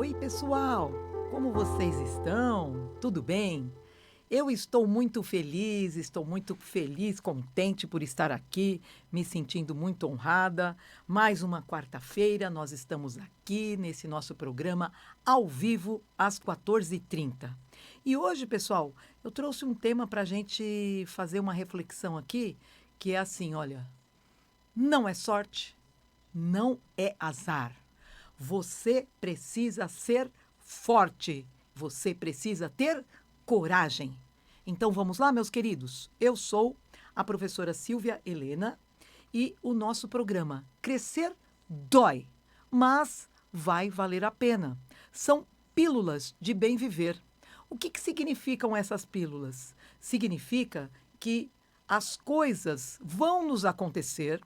Oi, pessoal! Como vocês estão? Tudo bem? Eu estou muito feliz, contente por estar aqui, me sentindo muito honrada. Mais uma quarta-feira, nós estamos aqui nesse nosso programa ao vivo às 14h30. E hoje, pessoal, eu trouxe um tema para a gente fazer uma reflexão aqui, que é assim: olha, não é sorte, não é azar. Você precisa ser forte. Você precisa ter coragem. Então vamos lá, meus queridos. Eu sou a professora Silvia Helena e o nosso programa Crescer Dói, mas vai valer a pena. São pílulas de bem viver. O que significam essas pílulas? Significa que as coisas vão nos acontecer,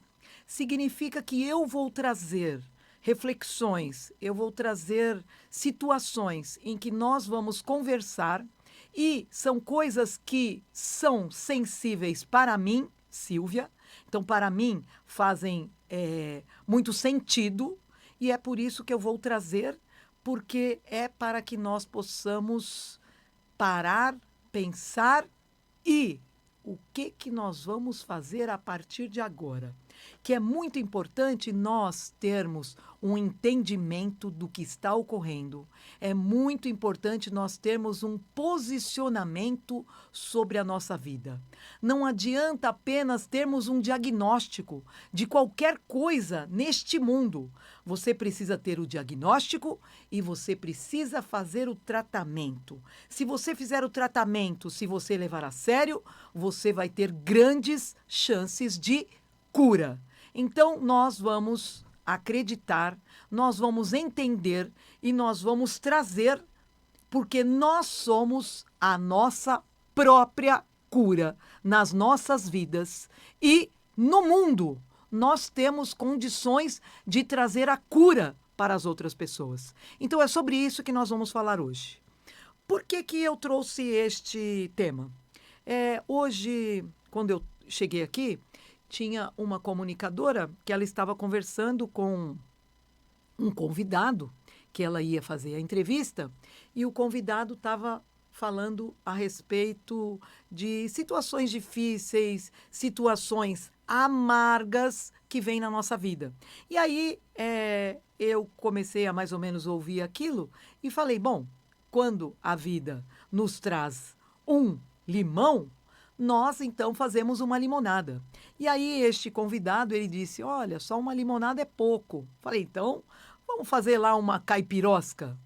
significa que eu vou trazer reflexões, eu vou trazer situações em que nós vamos conversar e são coisas que são sensíveis para mim, Silvia. Então, para mim, fazem muito sentido e é por isso que eu vou trazer, porque é para que nós possamos parar, pensar e o que nós vamos fazer a partir de agora. Que é muito importante nós termos um entendimento do que está ocorrendo. É muito importante nós termos um posicionamento sobre a nossa vida. Não adianta apenas termos um diagnóstico de qualquer coisa neste mundo. Você precisa ter o diagnóstico e você precisa fazer o tratamento. Se você fizer o tratamento, se você levar a sério, você vai ter grandes chances de cura. Então, nós vamos acreditar, nós vamos entender e nós vamos trazer, porque nós somos a nossa própria cura nas nossas vidas e no mundo. Nós temos condições de trazer a cura para as outras pessoas. Então, é sobre isso que nós vamos falar hoje. Por que eu trouxe este tema? Hoje, quando eu cheguei aqui, tinha uma comunicadora que ela estava conversando com um convidado, que ela ia fazer a entrevista, e o convidado estava falando a respeito de situações difíceis, situações amargas que vêm na nossa vida. E aí eu comecei a mais ou menos ouvir aquilo e falei, bom, quando a vida nos traz um limão, nós então fazemos uma limonada. E aí este convidado, ele disse, olha, só uma limonada é pouco. Falei, então, vamos fazer lá uma caipirosca.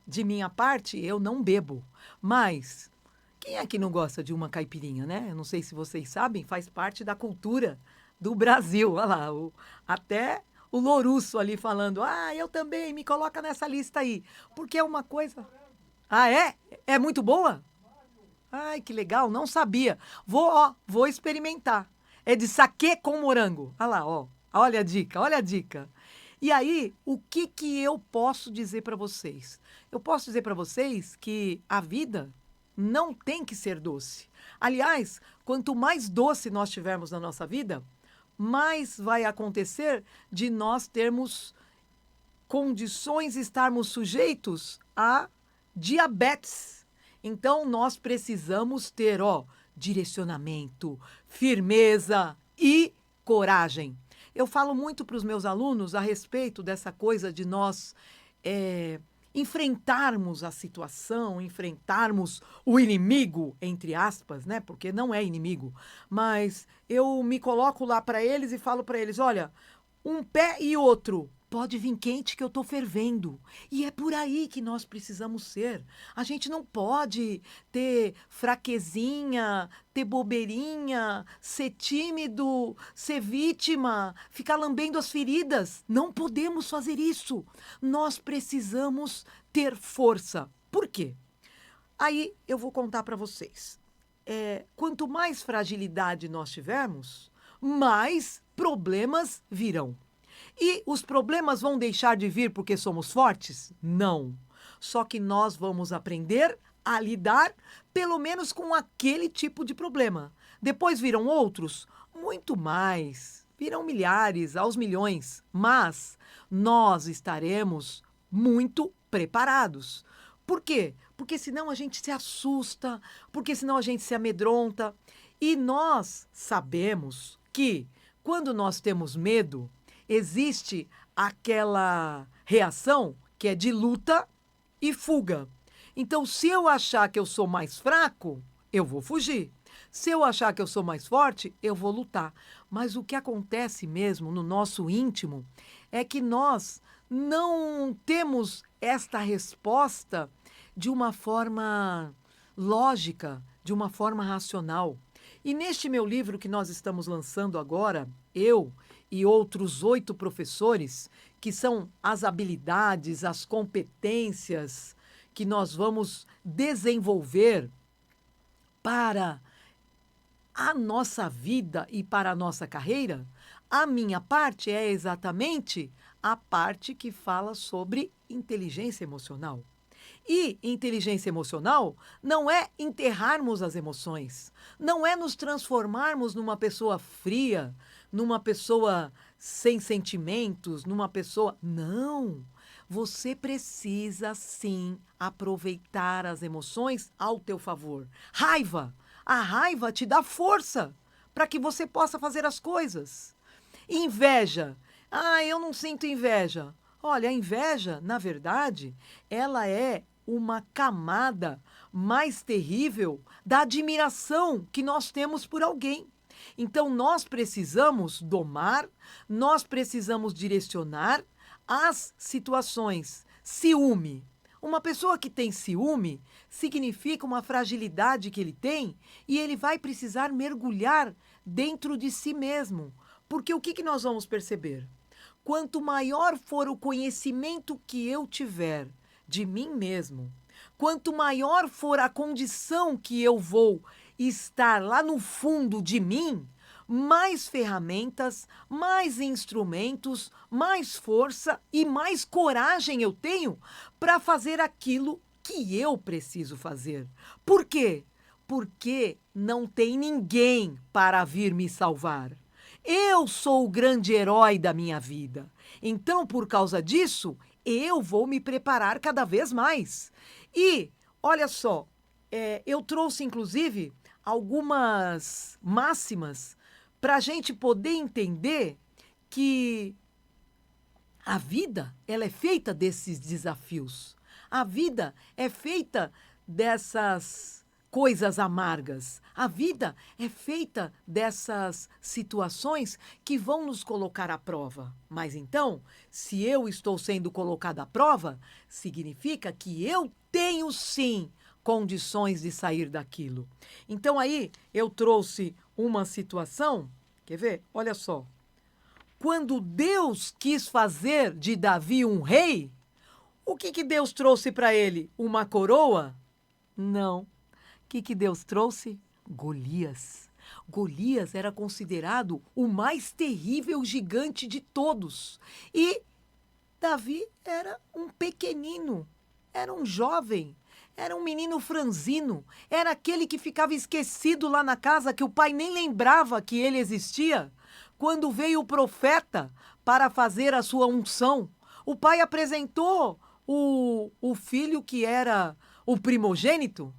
De minha parte, eu não bebo. Mas quem é que não gosta de uma caipirinha, né? Eu não sei se vocês sabem, faz parte da cultura do Brasil. Olha lá, até o Louruço ali falando, eu também, me coloca nessa lista aí. Porque é uma coisa... Ah, é? É muito boa? Ai, que legal, não sabia. Vou experimentar. É de saquê com morango. Olha lá, ó. Olha a dica, olha a dica. E aí, o que eu posso dizer para vocês? Eu posso dizer para vocês que a vida não tem que ser doce. Aliás, quanto mais doce nós tivermos na nossa vida, mais vai acontecer de nós termos condições, estarmos sujeitos a diabetes. Então, nós precisamos ter, direcionamento, firmeza e coragem. Eu falo muito para os meus alunos a respeito dessa coisa de nós enfrentarmos a situação, enfrentarmos o inimigo, entre aspas, né? Porque não é inimigo. Mas eu me coloco lá para eles e falo para eles, olha, um pé e outro. Pode vir quente que eu estou fervendo. E é por aí que nós precisamos ser. A gente não pode ter fraquezinha, ter bobeirinha, ser tímido, ser vítima, ficar lambendo as feridas. Não podemos fazer isso. Nós precisamos ter força. Por quê? Aí eu vou contar para vocês. Quanto mais fragilidade nós tivermos, mais problemas virão. E os problemas vão deixar de vir porque somos fortes? Não. Só que nós vamos aprender a lidar, pelo menos com aquele tipo de problema. Depois virão outros? Muito mais. Virão milhares, aos milhões. Mas nós estaremos muito preparados. Por quê? Porque senão a gente se assusta, porque senão a gente se amedronta. E nós sabemos que quando nós temos medo, existe aquela reação que é de luta e fuga. Então, se eu achar que eu sou mais fraco, eu vou fugir. Se eu achar que eu sou mais forte, eu vou lutar. Mas o que acontece mesmo no nosso íntimo é que nós não temos esta resposta de uma forma lógica, de uma forma racional. E neste meu livro que nós estamos lançando agora, eu e outros 8 professores, que são as habilidades, as competências que nós vamos desenvolver para a nossa vida e para a nossa carreira, a minha parte é exatamente a parte que fala sobre inteligência emocional. E inteligência emocional não é enterrarmos as emoções, não é nos transformarmos numa pessoa fria, numa pessoa sem sentimentos, numa pessoa. Não! Você precisa sim aproveitar as emoções ao teu favor. Raiva! A raiva te dá força para que você possa fazer as coisas. Inveja. Ah, eu não sinto inveja. Olha, a inveja, na verdade, ela é uma camada mais terrível da admiração que nós temos por alguém. Então, nós precisamos domar, nós precisamos direcionar as situações. Ciúme. Uma pessoa que tem ciúme significa uma fragilidade que ele tem e ele vai precisar mergulhar dentro de si mesmo. Porque o que nós vamos perceber? Quanto maior for o conhecimento que eu tiver de mim mesmo, quanto maior for a condição que eu vou estar lá no fundo de mim, mais ferramentas, mais instrumentos, mais força e mais coragem eu tenho para fazer aquilo que eu preciso fazer. Por quê? Porque não tem ninguém para vir me salvar. Eu sou o grande herói da minha vida. Então, por causa disso, eu vou me preparar cada vez mais. E, olha só, eu trouxe, inclusive, algumas máximas para a gente poder entender que a vida, ela é feita desses desafios. A vida é feita dessas coisas amargas. A vida é feita dessas situações que vão nos colocar à prova. Mas então, se eu estou sendo colocado à prova, significa que eu tenho sim condições de sair daquilo. Então aí eu trouxe uma situação, quer ver? Olha só. Quando Deus quis fazer de Davi um rei, o que Deus trouxe para ele? Uma coroa? Não. O que Deus trouxe? Golias. Golias era considerado o mais terrível gigante de todos. E Davi era um pequenino, era um jovem, era um menino franzino, era aquele que ficava esquecido lá na casa, que o pai nem lembrava que ele existia. Quando veio o profeta para fazer a sua unção, o pai apresentou o filho que era o primogênito.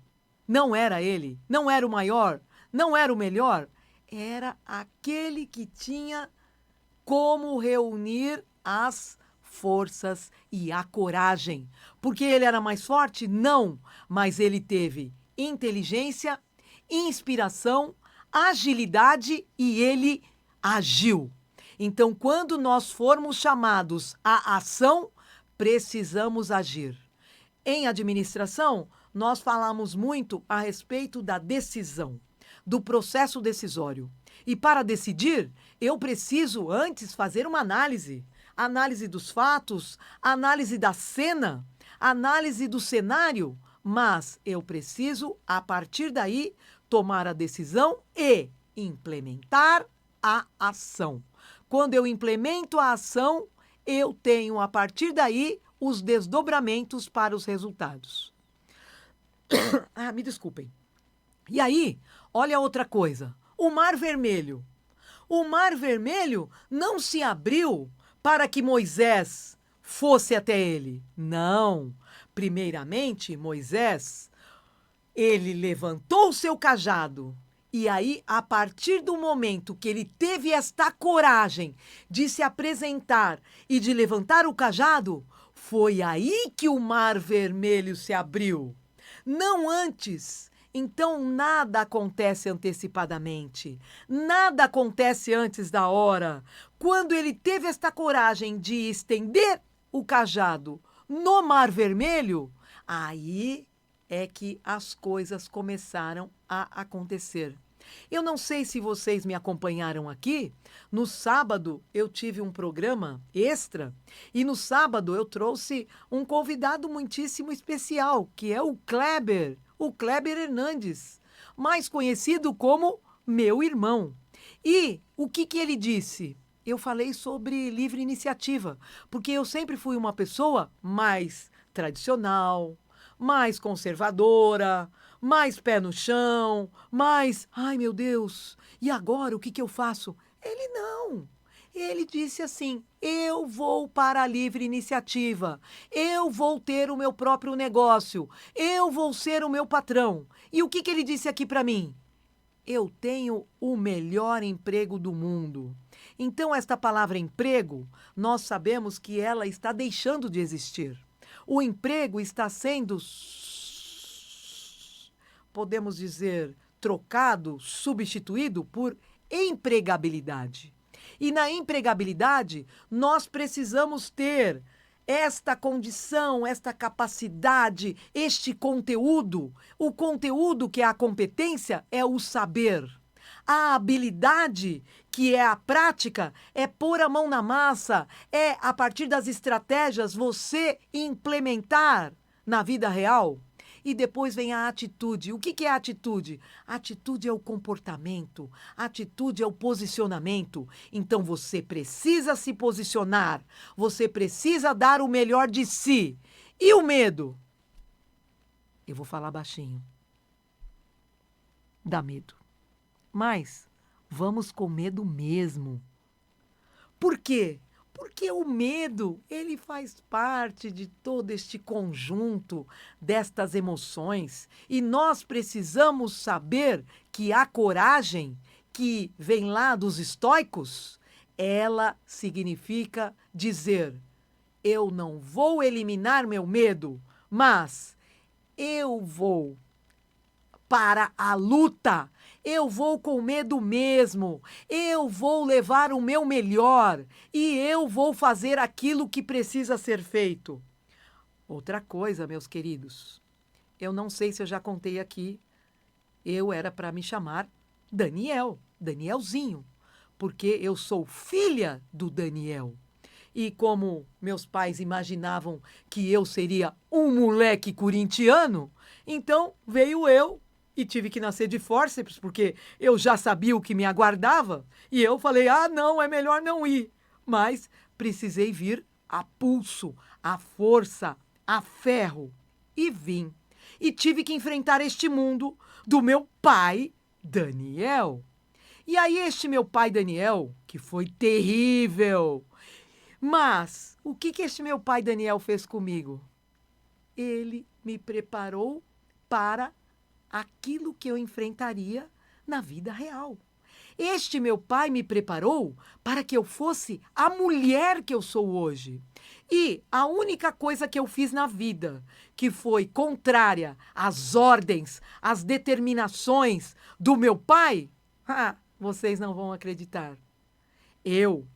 Não era ele, não era o maior, não era o melhor, era aquele que tinha como reunir as forças e a coragem. Porque ele era mais forte? Não, mas ele teve inteligência, inspiração, agilidade e ele agiu. Então, quando nós formos chamados à ação, precisamos agir. Em administração, nós falamos muito a respeito da decisão, do processo decisório. E para decidir, eu preciso antes fazer uma análise. Análise dos fatos, análise da cena, análise do cenário. Mas eu preciso, a partir daí, tomar a decisão e implementar a ação. Quando eu implemento a ação, eu tenho, a partir daí, os desdobramentos para os resultados. Me desculpem. E aí, olha outra coisa. O Mar Vermelho. O Mar Vermelho não se abriu para que Moisés fosse até ele. Não. Primeiramente, Moisés, ele levantou o seu cajado. E aí, a partir do momento que ele teve esta coragem de se apresentar e de levantar o cajado, foi aí que o Mar Vermelho se abriu. Não antes. Então, nada acontece antecipadamente. Nada acontece antes da hora. Quando ele teve esta coragem de estender o cajado no Mar Vermelho, aí é que as coisas começaram a acontecer. Eu não sei se vocês me acompanharam aqui. No sábado eu tive um programa extra e no sábado eu trouxe um convidado muitíssimo especial, que é o Kleber Hernandes, mais conhecido como meu irmão. E o que ele disse? Eu falei sobre livre iniciativa, porque eu sempre fui uma pessoa mais tradicional, mais conservadora, mais pé no chão, mais, ai meu Deus, e agora o que eu faço? Ele não. Ele disse assim: eu vou para a livre iniciativa, eu vou ter o meu próprio negócio, eu vou ser o meu patrão. E o que ele disse aqui para mim? Eu tenho o melhor emprego do mundo. Então, esta palavra emprego, nós sabemos que ela está deixando de existir. O emprego está sendo, podemos dizer, trocado, substituído por empregabilidade. E na empregabilidade, nós precisamos ter esta condição, esta capacidade, este conteúdo. O conteúdo, que é a competência, é o saber. A habilidade, que é a prática, é pôr a mão na massa, é, a partir das estratégias, você implementar na vida real. E depois vem a atitude. O que é a atitude? A atitude é o comportamento, a atitude é o posicionamento. Então você precisa se posicionar, você precisa dar o melhor de si. E o medo? Eu vou falar baixinho. Dá medo. Mas vamos com medo mesmo. Por quê? Porque o medo, ele faz parte de todo este conjunto destas emoções e nós precisamos saber que a coragem, que vem lá dos estoicos, ela significa dizer: eu não vou eliminar meu medo, mas eu vou para a luta. Eu vou com medo mesmo. Eu vou levar o meu melhor e eu vou fazer aquilo que precisa ser feito. Outra coisa, meus queridos, eu não sei se eu já contei aqui, eu era para me chamar Danielzinho, porque eu sou filha do Daniel. E como meus pais imaginavam que eu seria um moleque corintiano, então veio eu e tive que nascer de fórceps, porque eu já sabia o que me aguardava. E eu falei, não, é melhor não ir. Mas precisei vir a pulso, a força, a ferro. E vim. E tive que enfrentar este mundo do meu pai, Daniel. E aí este meu pai, Daniel, que foi terrível. Mas o que este meu pai, Daniel, fez comigo? Ele me preparou para aquilo que eu enfrentaria na vida real. Este meu pai me preparou para que eu fosse a mulher que eu sou hoje. E a única coisa que eu fiz na vida que foi contrária às ordens, às determinações do meu pai, vocês não vão acreditar. Eu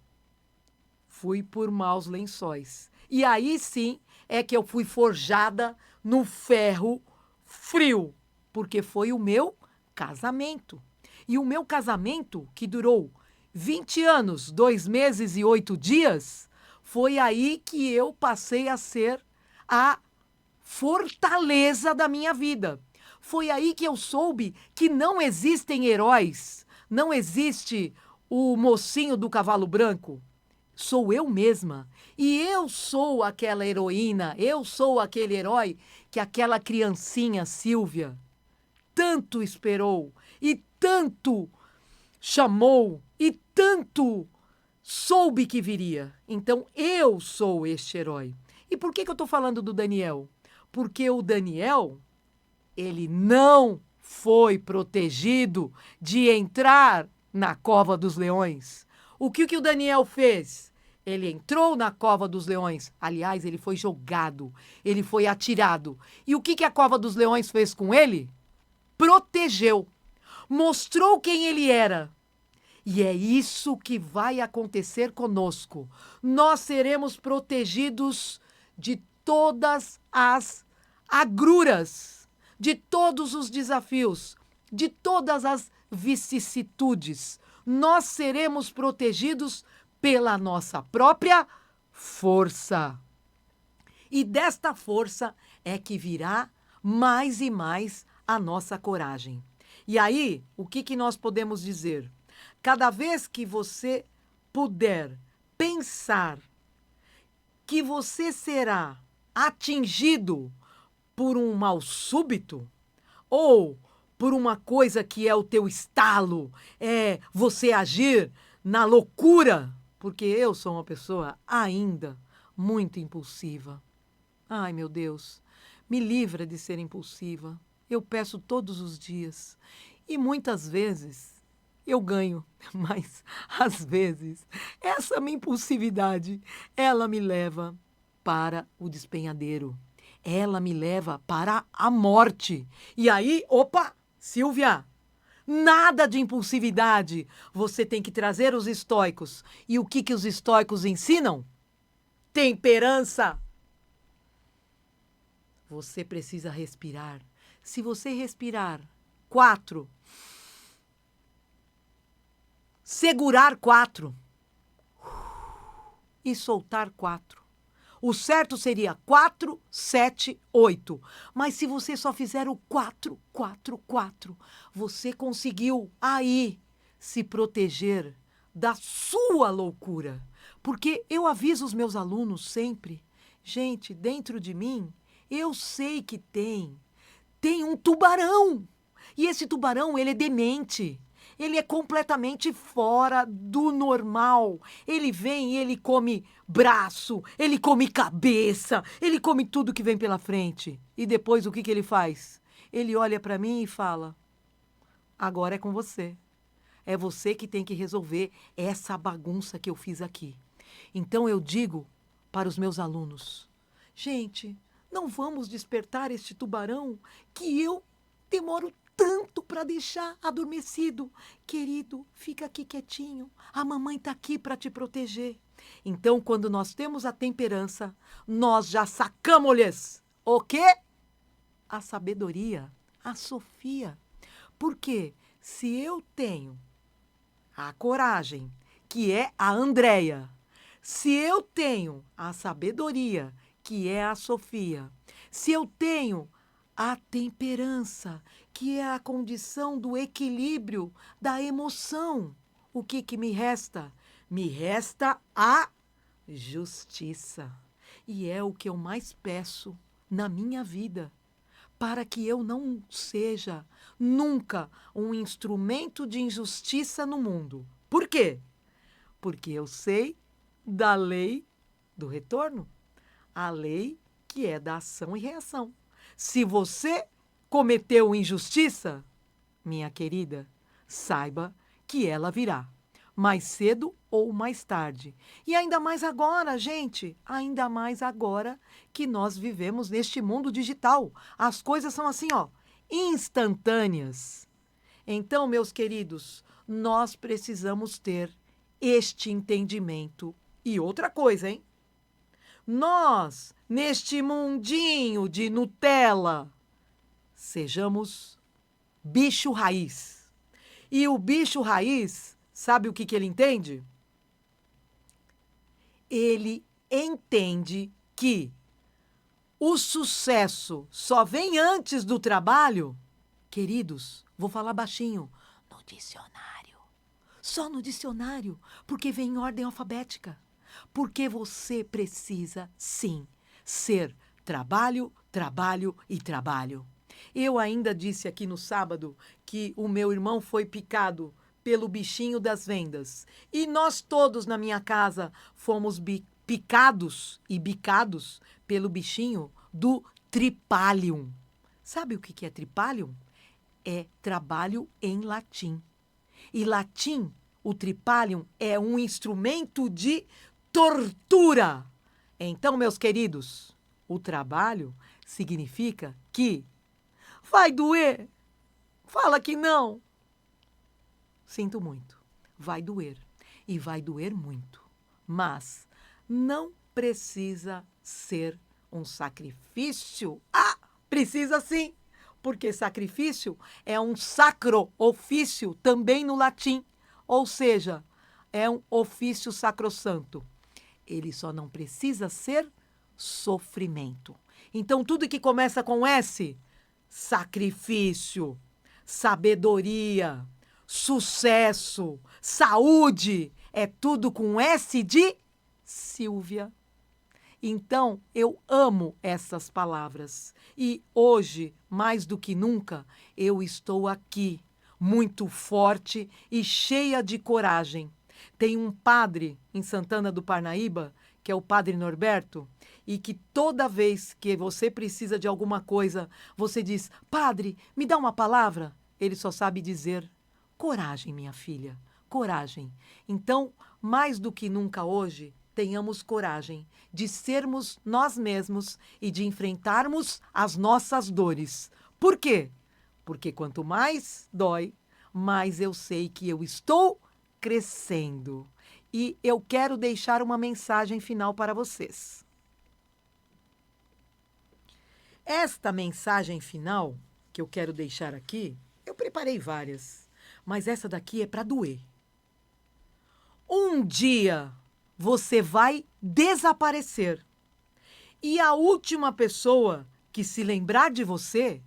fui por maus lençóis. E aí sim é que eu fui forjada no ferro frio, porque foi o meu casamento. E o meu casamento, que durou 20 anos, 2 meses e 8 dias, foi aí que eu passei a ser a fortaleza da minha vida. Foi aí que eu soube que não existem heróis, não existe o mocinho do cavalo branco. Sou eu mesma. E eu sou aquela heroína, eu sou aquele herói que aquela criancinha, Silvia, tanto esperou e tanto chamou e tanto soube que viria. Então eu sou este herói. E por que eu estou falando do Daniel? Porque o Daniel, ele não foi protegido de entrar na cova dos leões. O que o Daniel fez? Ele entrou na cova dos leões. Aliás, ele foi jogado, ele foi atirado. E o que a cova dos leões fez com ele? Protegeu, mostrou quem ele era. E é isso que vai acontecer conosco. Nós seremos protegidos de todas as agruras, de todos os desafios, de todas as vicissitudes. Nós seremos protegidos pela nossa própria força. E desta força é que virá mais e mais a nossa coragem. E aí, o que nós podemos dizer? Cada vez que você puder pensar que você será atingido por um mal súbito ou por uma coisa que é o teu estalo, é você agir na loucura, porque eu sou uma pessoa ainda muito impulsiva. Ai, meu Deus, me livra de ser impulsiva. Eu peço todos os dias e muitas vezes eu ganho, mas às vezes essa minha impulsividade, ela me leva para o despenhadeiro. Ela me leva para a morte. E aí, opa, Silvia, nada de impulsividade. Você tem que trazer os estoicos. E o que os estoicos ensinam? Temperança. Você precisa respirar. Se você respirar 4, segurar 4 e soltar 4. O certo seria 4, 7, 8. Mas se você só fizer o 4, 4, 4, você conseguiu aí se proteger da sua loucura. Porque eu aviso os meus alunos sempre, gente, dentro de mim, eu sei que tem um tubarão. E esse tubarão, ele é demente. Ele é completamente fora do normal. Ele vem e ele come braço, ele come cabeça, ele come tudo que vem pela frente. E depois o que ele faz? Ele olha para mim e fala: agora é com você. É você que tem que resolver essa bagunça que eu fiz aqui. Então eu digo para os meus alunos: gente, não vamos despertar este tubarão que eu demoro tanto para deixar adormecido. Querido, fica aqui quietinho. A mamãe está aqui para te proteger. Então, quando nós temos a temperança, nós já sacamos-lhes o quê? A sabedoria, a Sofia. Porque se eu tenho a coragem, que é a Andréia, se eu tenho a sabedoria, que é a Sofia, se eu tenho a temperança, que é a condição do equilíbrio da emoção, o que me resta? Me resta a justiça. E é o que eu mais peço na minha vida, para que eu não seja nunca um instrumento de injustiça no mundo. Por quê? Porque eu sei da lei do retorno, a lei que é da ação e reação. Se você cometeu injustiça, minha querida, saiba que ela virá, mais cedo ou mais tarde. E ainda mais agora, gente, ainda mais agora que nós vivemos neste mundo digital. As coisas são assim, ó, instantâneas. Então, meus queridos, nós precisamos ter este entendimento. E outra coisa, hein? Nós, neste mundinho de Nutella, sejamos bicho raiz. E o bicho raiz, sabe o que ele entende? Ele entende que o sucesso só vem antes do trabalho. Queridos, vou falar baixinho, no dicionário. Só no dicionário, porque vem em ordem alfabética. Porque você precisa, sim, ser trabalho, trabalho e trabalho. Eu ainda disse aqui no sábado que o meu irmão foi picado pelo bichinho das vendas. E nós todos na minha casa fomos picados e bicados pelo bichinho do tripalium. Sabe o que é tripalium? É trabalho em latim. E latim, o tripalium, é um instrumento de tortura. Então, meus queridos, o trabalho significa que vai doer. Fala que não. Sinto muito. Vai doer. E vai doer muito. Mas não precisa ser um sacrifício. Ah, precisa sim. Porque sacrifício é um sacro ofício também no latim. Ou seja, é um ofício sacrossanto. Ele só não precisa ser sofrimento. Então, tudo que começa com S, sacrifício, sabedoria, sucesso, saúde, é tudo com S de Silvia. Então, eu amo essas palavras. E hoje, mais do que nunca, eu estou aqui, muito forte e cheia de coragem. Tem um padre em Santana do Parnaíba, que é o Padre Norberto, e que toda vez que você precisa de alguma coisa, você diz: Padre, me dá uma palavra? Ele só sabe dizer: coragem, minha filha, coragem. Então, mais do que nunca hoje, tenhamos coragem de sermos nós mesmos e de enfrentarmos as nossas dores. Por quê? Porque quanto mais dói, mais eu sei que eu estou crescendo. E eu quero deixar uma mensagem final para vocês. Esta mensagem final que eu quero deixar aqui, eu preparei várias, mas essa daqui é para doer. Um dia você vai desaparecer. E a última pessoa que se lembrar de você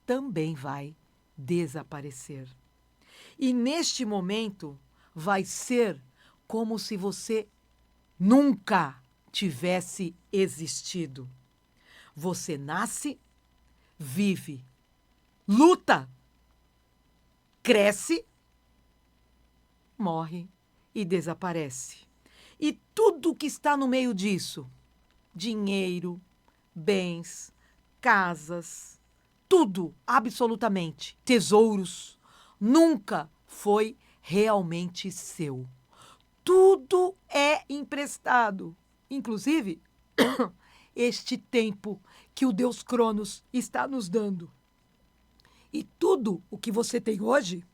também vai desaparecer. E neste momento vai ser como se você nunca tivesse existido. Você nasce, vive, luta, cresce, morre e desaparece. E tudo que está no meio disso, dinheiro, bens, casas, tudo, absolutamente, tesouros, nunca foi realmente seu. Tudo é emprestado, inclusive este tempo que o Deus Cronos está nos dando. E tudo o que você tem hoje,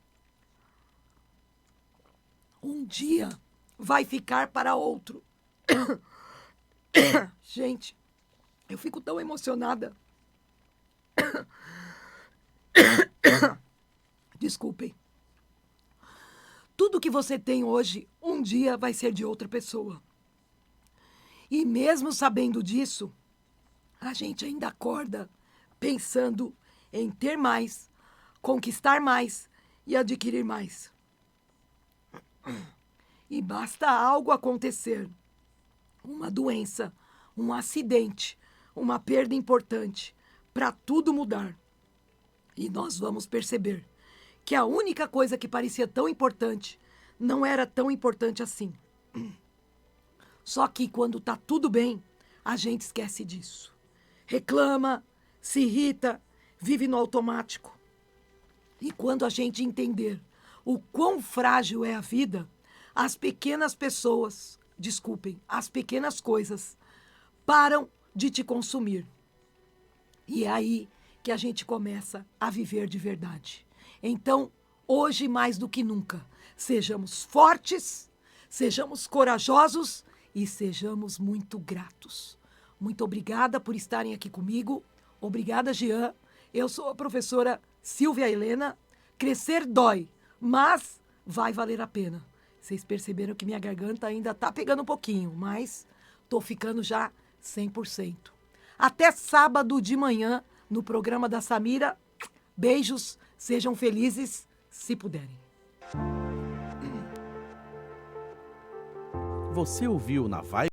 um dia vai ficar para outro. Gente, eu fico tão emocionada. Desculpem. Tudo que você tem hoje, um dia vai ser de outra pessoa. E mesmo sabendo disso, a gente ainda acorda pensando em ter mais, conquistar mais e adquirir mais. E basta algo acontecer, uma doença, um acidente, uma perda importante, para tudo mudar. E nós vamos perceber que a única coisa que parecia tão importante não era tão importante assim. Só que quando tá tudo bem, a gente esquece disso. Reclama, se irrita, vive no automático. E quando a gente entender o quão frágil é a vida, as pequenas pessoas, desculpem, as pequenas coisas param de te consumir. E é aí que a gente começa a viver de verdade. Então, hoje mais do que nunca, sejamos fortes, sejamos corajosos e sejamos muito gratos. Muito obrigada por estarem aqui comigo. Obrigada, Jean. Eu sou a professora Silvia Helena. Crescer dói, mas vai valer a pena. Vocês perceberam que minha garganta ainda tá pegando um pouquinho, mas tô ficando já 100%. Até sábado de manhã, no programa da Samira. Beijos, sejam felizes, se puderem. Você ouviu na Vibe